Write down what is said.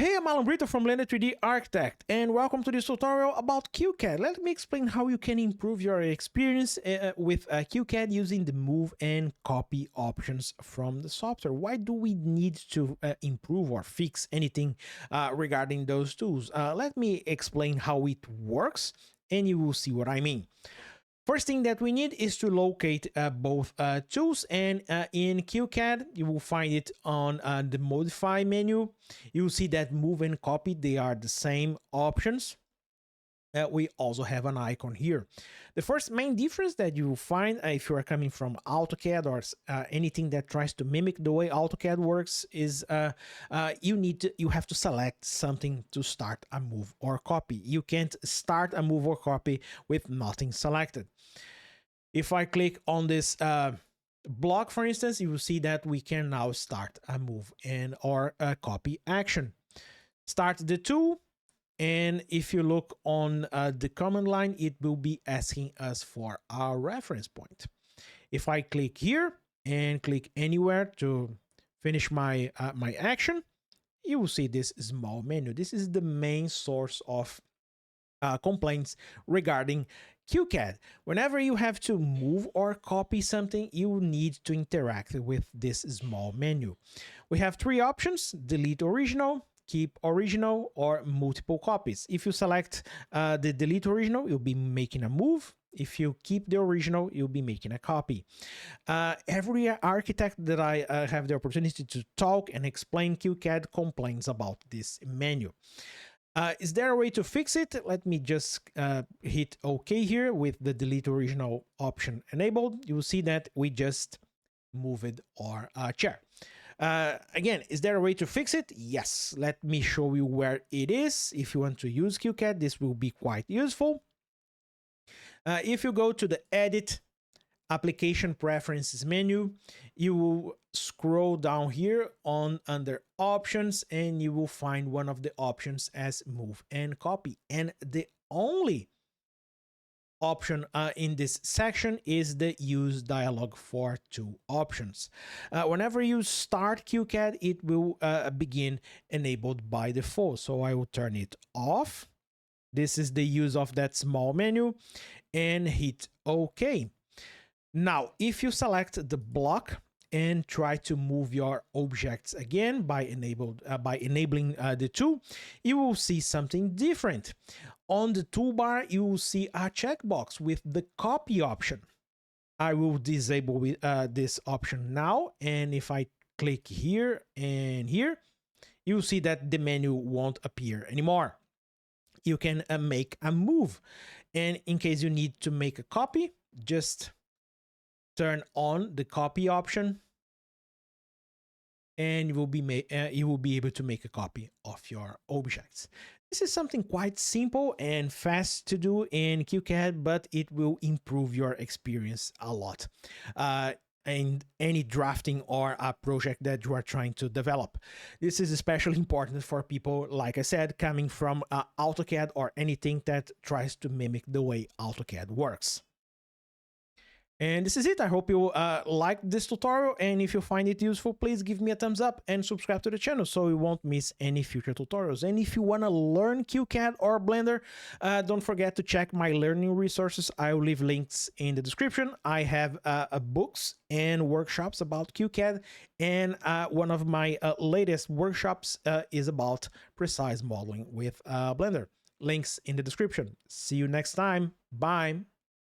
Hey, I'm Alan Brito from Blender 3D Architect, and welcome to this tutorial about CAD. Let me explain how you can improve your experience with CAD using the Move and Copy options from the software. Why do we need to improve or fix anything regarding those tools? Let me explain how it works, and you will see what I mean. First thing that we need is to locate both tools, and in CAD you will find it on the modify menu. You will see that move and copy, they are the same options. We also have an icon here. The first main difference that you will find if you are coming from AutoCAD or anything that tries to mimic the way AutoCAD works is you have to select something to start a move or copy. You can't start a move or copy with nothing selected. If I click on this block, for instance, you will see that we can now start a move and or a copy action. Start the tool. And if you look on the command line, it will be asking us for our reference point. If I click here and click anywhere to finish my my action, you will see this small menu. This is the main source of complaints regarding CAD. Whenever you have to move or copy something, you need to interact with this small menu. We have three options: delete original, keep original, or multiple copies. If you select the delete original, you'll be making a move. If you keep the original, you'll be making a copy. Every architect that I have the opportunity to talk and explain CAD complains about this menu. Is there a way to fix it? Let me just hit OK here with the delete original option enabled. You will see that we just moved our chair. Again, is there a way to fix it? Yes. Let me show you where it is. If you want to use CAD, this will be quite useful. If you go to the Edit Application Preferences menu, you will scroll down here on under Options, and you will find one of the options as Move and Copy. And the only option in this section is the use dialog for two options. Whenever you start CAD, it will begin enabled by default. So I will turn it off. This is the use of that small menu and hit OK. Now, if you select the block and try to move your objects again by enabling the tool, you will see something different. On the toolbar, you will see a checkbox with the copy option. I will disable this option now, and if I click here and here, you will see that the menu won't appear anymore. You can make a move, and in case you need to make a copy, just turn on the copy option, and you will be able to make a copy of your objects. This is something quite simple and fast to do in CAD, but it will improve your experience a lot in any drafting or a project that you are trying to develop. This is especially important for people, like I said, coming from AutoCAD or anything that tries to mimic the way AutoCAD works. And this is it. I hope you liked this tutorial, and if you find it useful, please give me a thumbs up and subscribe to the channel so you won't miss any future tutorials. And if you want to learn CAD or Blender, don't forget to check my learning resources. I will leave links in the description. I have books and workshops about CAD, and one of my latest workshops is about precise modeling with Blender. Links in the description. See you next time. Bye.